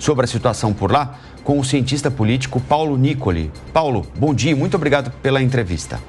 sobre a situação por lá com o cientista político Paulo Nicoli. Paulo, bom dia e muito obrigado pela entrevista.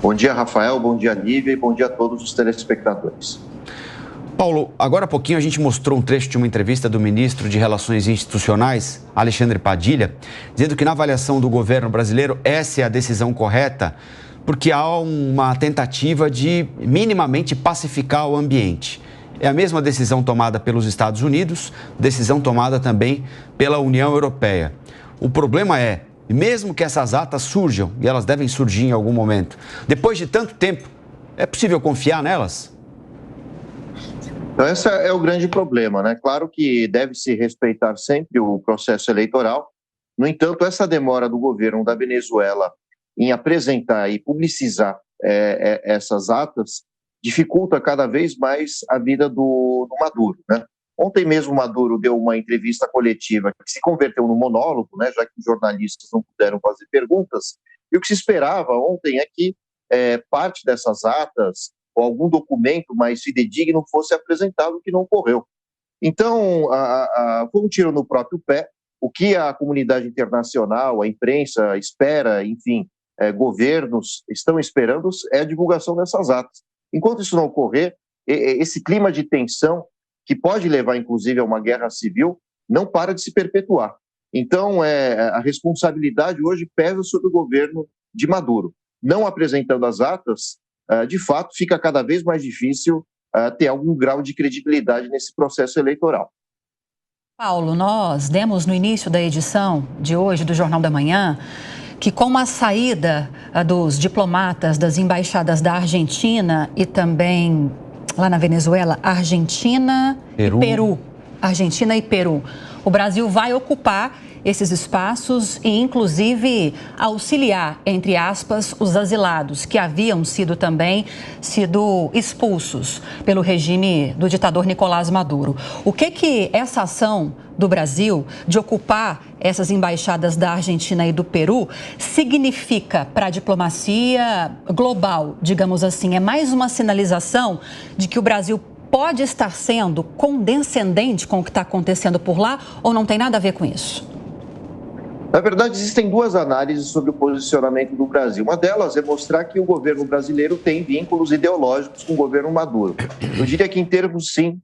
Bom dia, Rafael, bom dia, Nívia, e bom dia a todos os telespectadores. Paulo, agora há pouquinho a gente mostrou um trecho de uma entrevista do ministro de Relações Institucionais, Alexandre Padilha, dizendo que na avaliação do governo brasileiro essa é a decisão correta, porque há uma tentativa de minimamente pacificar o ambiente. É a mesma decisão tomada pelos Estados Unidos, decisão tomada também pela União Europeia. O problema é, mesmo que essas atas surjam, e elas devem surgir em algum momento, depois de tanto tempo, é possível confiar nelas? Então, esse é o grande problema, né? Claro que deve-se respeitar sempre o processo eleitoral. No entanto, essa demora do governo da Venezuela em apresentar e publicizar essas atas dificulta cada vez mais a vida do Maduro, né? Ontem mesmo o Maduro deu uma entrevista coletiva que se converteu num monólogo, né? Já que os jornalistas não puderam fazer perguntas. E o que se esperava ontem é que parte dessas atas ou algum documento mais fidedigno fosse apresentado, que não ocorreu. Então, foi um tiro no próprio pé. O que a comunidade internacional, a imprensa espera, enfim, governos estão esperando é a divulgação dessas atas. Enquanto isso não ocorrer, esse clima de tensão, que pode levar, inclusive, a uma guerra civil, não para de se perpetuar. Então, a responsabilidade hoje pesa sobre o governo de Maduro. Não apresentando as atas, de fato, fica cada vez mais difícil ter algum grau de credibilidade nesse processo eleitoral. Paulo, nós demos no início da edição de hoje do Jornal da Manhã que com a saída dos diplomatas das embaixadas da Argentina e também lá na Venezuela, Argentina e Peru. Argentina e Peru. O Brasil vai ocupar esses espaços e, inclusive, auxiliar, entre aspas, os asilados que haviam sido expulsos pelo regime do ditador Nicolás Maduro. O que essa ação do Brasil de ocupar essas embaixadas da Argentina e do Peru significa para a diplomacia global, digamos assim? É mais uma sinalização de que o Brasil pode estar sendo condescendente com o que está acontecendo por lá ou não tem nada a ver com isso? Na verdade, existem duas análises sobre o posicionamento do Brasil. Uma delas é mostrar que o governo brasileiro tem vínculos ideológicos com o governo Maduro. Eu diria que em termos, sim,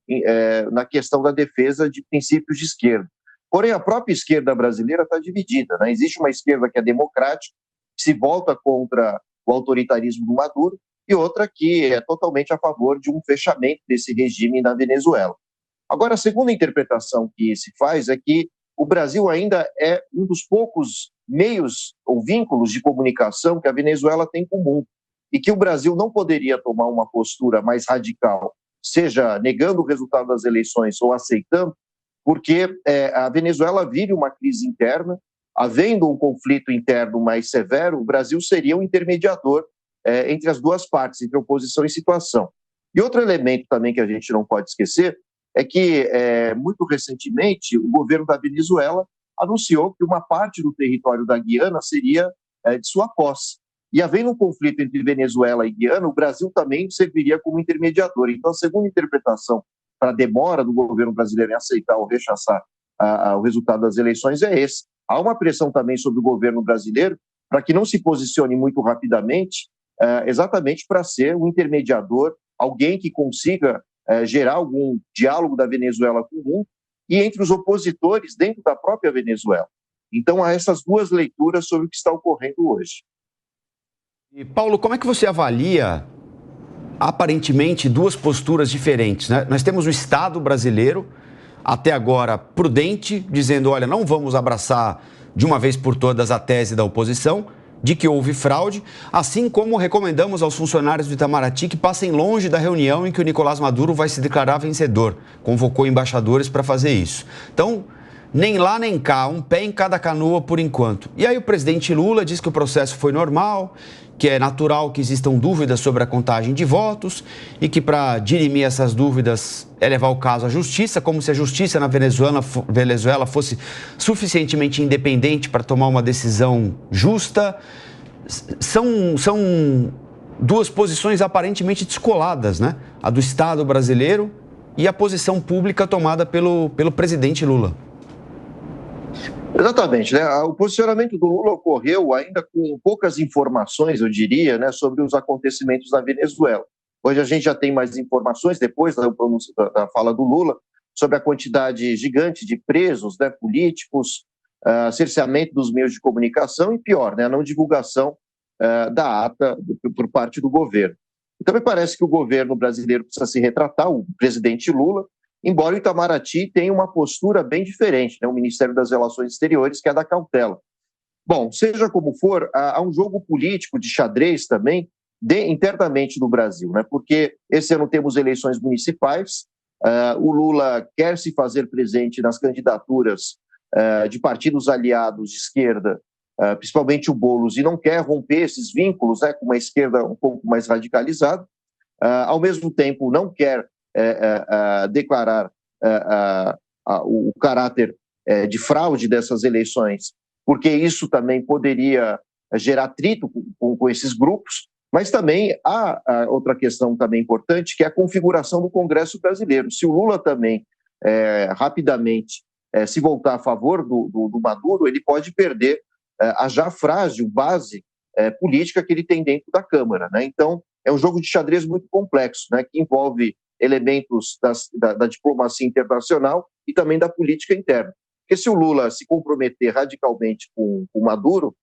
na questão da defesa de princípios de esquerda. Porém, a própria esquerda brasileira está dividida, né? Existe uma esquerda que é democrática, que se volta contra o autoritarismo do Maduro, e outra que é totalmente a favor de um fechamento desse regime na Venezuela. Agora, a segunda interpretação que se faz é que o Brasil ainda é um dos poucos meios ou vínculos de comunicação que a Venezuela tem com o mundo e que o Brasil não poderia tomar uma postura mais radical, seja negando o resultado das eleições ou aceitando, porque a Venezuela vive uma crise interna, havendo um conflito interno mais severo, o Brasil seria um intermediador entre as duas partes, entre oposição e situação. E outro elemento também que a gente não pode esquecer é que, muito recentemente, o governo da Venezuela anunciou que uma parte do território da Guiana seria de sua posse. E havendo um conflito entre Venezuela e Guiana, o Brasil também serviria como intermediador. Então, a segunda interpretação para a demora do governo brasileiro em aceitar ou rechaçar o resultado das eleições é esse. Há uma pressão também sobre o governo brasileiro para que não se posicione muito rapidamente, exatamente para ser um intermediador, alguém que consiga gerar algum diálogo da Venezuela com o mundo e entre os opositores dentro da própria Venezuela. Então, há essas duas leituras sobre o que está ocorrendo hoje. E, Paulo, como é que você avalia, aparentemente, duas posturas diferentes, né? Nós temos o Estado brasileiro, até agora prudente, dizendo, olha, não vamos abraçar de uma vez por todas a tese da oposição, de que houve fraude, assim como recomendamos aos funcionários do Itamaraty que passem longe da reunião em que o Nicolás Maduro vai se declarar vencedor. Convocou embaixadores para fazer isso. Então, nem lá nem cá, um pé em cada canoa por enquanto. E aí o presidente Lula diz que o processo foi normal, que é natural que existam dúvidas sobre a contagem de votos e que para dirimir essas dúvidas é levar o caso à justiça, como se a justiça na Venezuela fosse suficientemente independente para tomar uma decisão justa. São duas posições aparentemente descoladas, né? A do Estado brasileiro e a posição pública tomada pelo presidente Lula. Exatamente, né? O posicionamento do Lula ocorreu ainda com poucas informações, eu diria, né, sobre os acontecimentos na Venezuela. Hoje a gente já tem mais informações, depois da fala do Lula, sobre a quantidade gigante de presos, né, políticos, cerceamento dos meios de comunicação e, pior, né, a não divulgação da ata por parte do governo. Então, me parece que o governo brasileiro precisa se retratar, o presidente Lula, embora o Itamaraty tenha uma postura bem diferente, né, o Ministério das Relações Exteriores, que é da cautela. Bom, seja como for, há um jogo político de xadrez também internamente no Brasil, né, porque esse ano temos eleições municipais, o Lula quer se fazer presente nas candidaturas de partidos aliados de esquerda, principalmente o Boulos, e não quer romper esses vínculos, né, com uma esquerda um pouco mais radicalizada, ao mesmo tempo não quer declarar o caráter de fraude dessas eleições, porque isso também poderia gerar atrito com esses grupos, mas também há outra questão também importante, que é a configuração do Congresso brasileiro. Se o Lula também rapidamente se voltar a favor do Maduro, ele pode perder a já frágil base política que ele tem dentro da Câmara, né? Então, é um jogo de xadrez muito complexo, né, que envolve elementos da diplomacia internacional e também da política interna. Porque se o Lula se comprometer radicalmente com o Maduro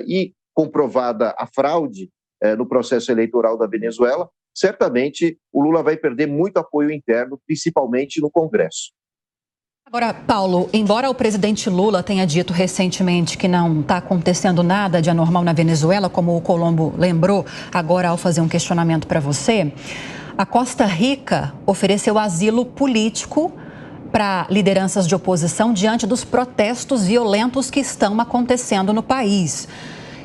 e comprovada a fraude no processo eleitoral da Venezuela, certamente o Lula vai perder muito apoio interno, principalmente no Congresso. Agora, Paulo, embora o presidente Lula tenha dito recentemente que não está acontecendo nada de anormal na Venezuela, como o Colombo lembrou agora ao fazer um questionamento para você, a Costa Rica ofereceu asilo político para lideranças de oposição diante dos protestos violentos que estão acontecendo no país.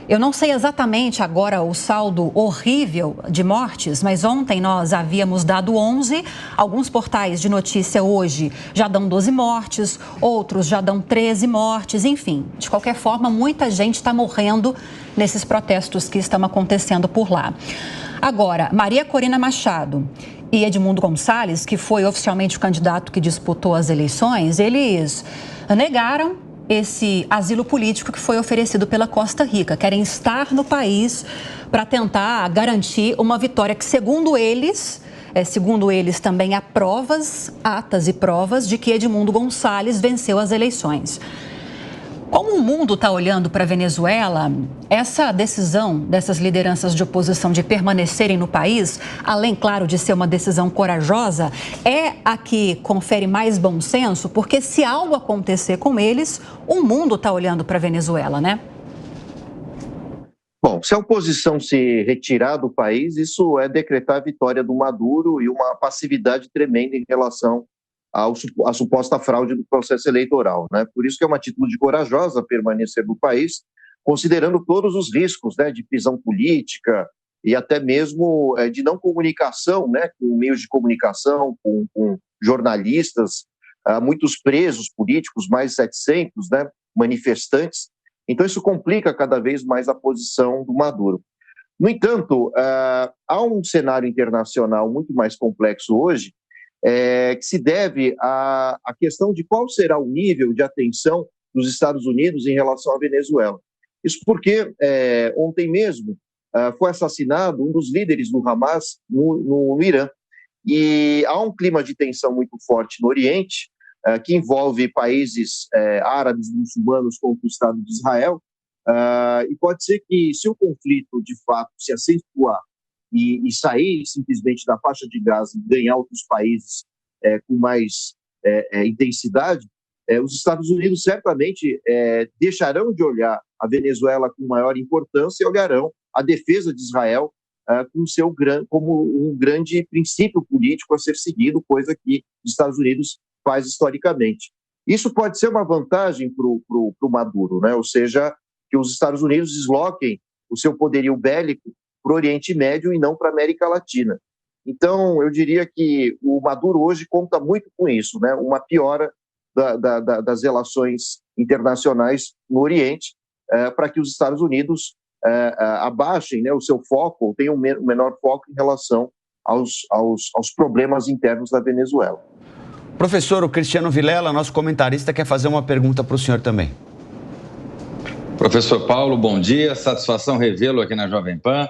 Eu não sei exatamente agora o saldo horrível de mortes, mas ontem nós havíamos dado 11. Alguns portais de notícia hoje já dão 12 mortes, outros já dão 13 mortes, enfim. De qualquer forma, muita gente está morrendo nesses protestos que estão acontecendo por lá. Agora, Maria Corina Machado e Edmundo Gonçalves, que foi oficialmente o candidato que disputou as eleições, eles negaram esse asilo político que foi oferecido pela Costa Rica. Querem estar no país para tentar garantir uma vitória que, segundo eles também há provas, atas e provas de que Edmundo Gonçalves venceu as eleições. Como o mundo está olhando para a Venezuela, essa decisão dessas lideranças de oposição de permanecerem no país, além, claro, de ser uma decisão corajosa, é a que confere mais bom senso, porque se algo acontecer com eles, o mundo está olhando para a Venezuela, né? Bom, se a oposição se retirar do país, isso é decretar a vitória do Maduro e uma passividade tremenda em relação à suposta fraude do processo eleitoral, né? Por isso que é uma atitude corajosa permanecer no país, considerando todos os riscos, né, de prisão política e até mesmo de não comunicação, né, com meios de comunicação, com jornalistas, muitos presos políticos, mais de 700, né, manifestantes. Então isso complica cada vez mais a posição do Maduro. No entanto, há um cenário internacional muito mais complexo hoje, que se deve à questão de qual será o nível de atenção dos Estados Unidos em relação à Venezuela. Isso porque ontem mesmo foi assassinado um dos líderes do Hamas no Irã. E há um clima de tensão muito forte no Oriente, que envolve países árabes e muçulmanos contra o Estado de Israel. E pode ser que, se o conflito de fato se acentuar e sair simplesmente da faixa de Gaza e ganhar outros países com mais intensidade, os Estados Unidos certamente deixarão de olhar a Venezuela com maior importância e olharão a defesa de Israel como um grande princípio político a ser seguido, coisa que os Estados Unidos faz historicamente. Isso pode ser uma vantagem para o Maduro, né? Ou seja, que os Estados Unidos desloquem o seu poderio bélico para o Oriente Médio e não para a América Latina. Então, eu diria que o Maduro hoje conta muito com isso, né? Uma piora das relações internacionais no Oriente, para que os Estados Unidos abaixem, né, o seu foco, ou tenham um menor foco em relação aos problemas internos da Venezuela. Professor, o Cristiano Vilela, nosso comentarista, quer fazer uma pergunta para o senhor também. Professor Paulo, bom dia, satisfação revê-lo aqui na Jovem Pan.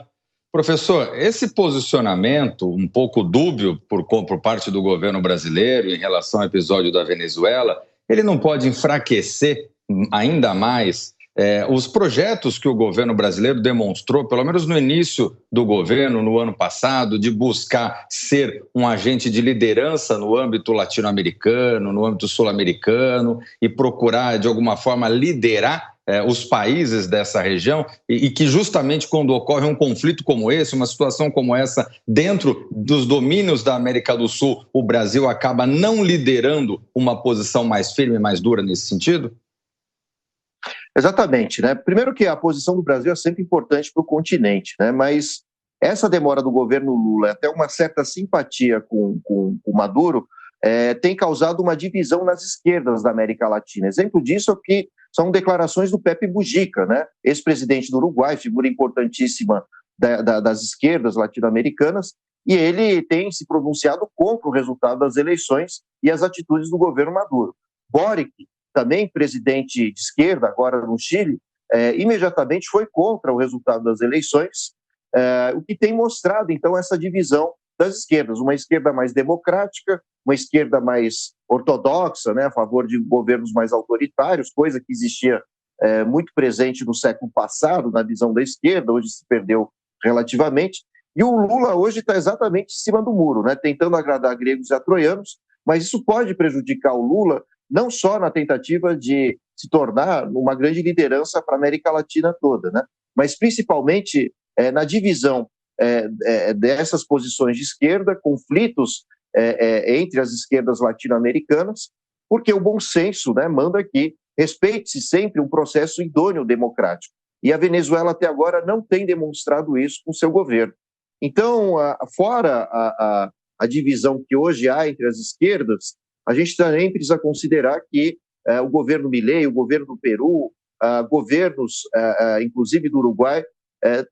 Professor, esse posicionamento um pouco dúbio por parte do governo brasileiro em relação ao episódio da Venezuela, ele não pode enfraquecer ainda mais os projetos que o governo brasileiro demonstrou, pelo menos no início do governo, no ano passado, de buscar ser um agente de liderança no âmbito latino-americano, no âmbito sul-americano e procurar, de alguma forma, liderar os países dessa região e que justamente quando ocorre um conflito como esse, uma situação como essa, dentro dos domínios da América do Sul, o Brasil acaba não liderando uma posição mais firme e mais dura nesse sentido? Exatamente, né? Primeiro que a posição do Brasil é sempre importante para o continente, né? Mas essa demora do governo Lula, até uma certa simpatia com o Maduro, tem causado uma divisão nas esquerdas da América Latina. Exemplo disso é que são declarações do Pepe Mujica, né? Ex-presidente do Uruguai, figura importantíssima das esquerdas latino-americanas, e ele tem se pronunciado contra o resultado das eleições e as atitudes do governo Maduro. Boric, também presidente de esquerda, agora no Chile, imediatamente foi contra o resultado das eleições, o que tem mostrado, então, essa divisão das esquerdas, uma esquerda mais democrática, uma esquerda mais ortodoxa, né, a favor de governos mais autoritários, coisa que existia muito presente no século passado, na visão da esquerda, hoje se perdeu relativamente, e o Lula hoje está exatamente em cima do muro, né, tentando agradar gregos e troianos, mas isso pode prejudicar o Lula não só na tentativa de se tornar uma grande liderança para a América Latina toda, né? Mas principalmente na divisão dessas posições de esquerda, conflitos entre as esquerdas latino-americanas, porque o bom senso, né, manda que respeite-se sempre um processo idôneo democrático. E a Venezuela até agora não tem demonstrado isso com seu governo. Então, fora a divisão que hoje há entre as esquerdas, a gente também precisa considerar que o governo Milei, o governo do Peru, governos, inclusive do Uruguai,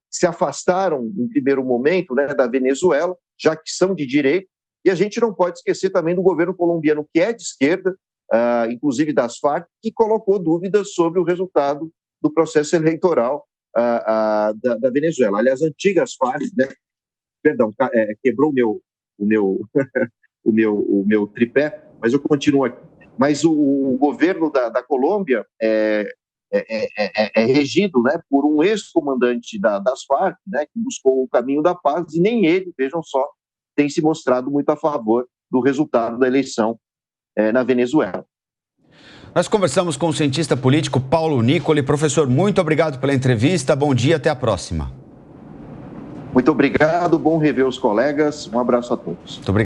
se afastaram, em primeiro momento, né, da Venezuela, já que são de direita, e a gente não pode esquecer também do governo colombiano, que é de esquerda, inclusive das Farc, que colocou dúvidas sobre o resultado do processo eleitoral da Venezuela. Aliás, antigas Farc, né, perdão, quebrou o meu tripé, mas eu continuo aqui. Mas o governo da Colômbia é regido, né, por um ex-comandante das Farc, né, que buscou o caminho da paz, e nem ele, vejam só, tem se mostrado muito a favor do resultado da eleição na Venezuela. Nós conversamos com o cientista político Paulo Nicoli. Professor, muito obrigado pela entrevista. Bom dia, até a próxima. Muito obrigado, bom rever os colegas. Um abraço a todos. Muito obrigado.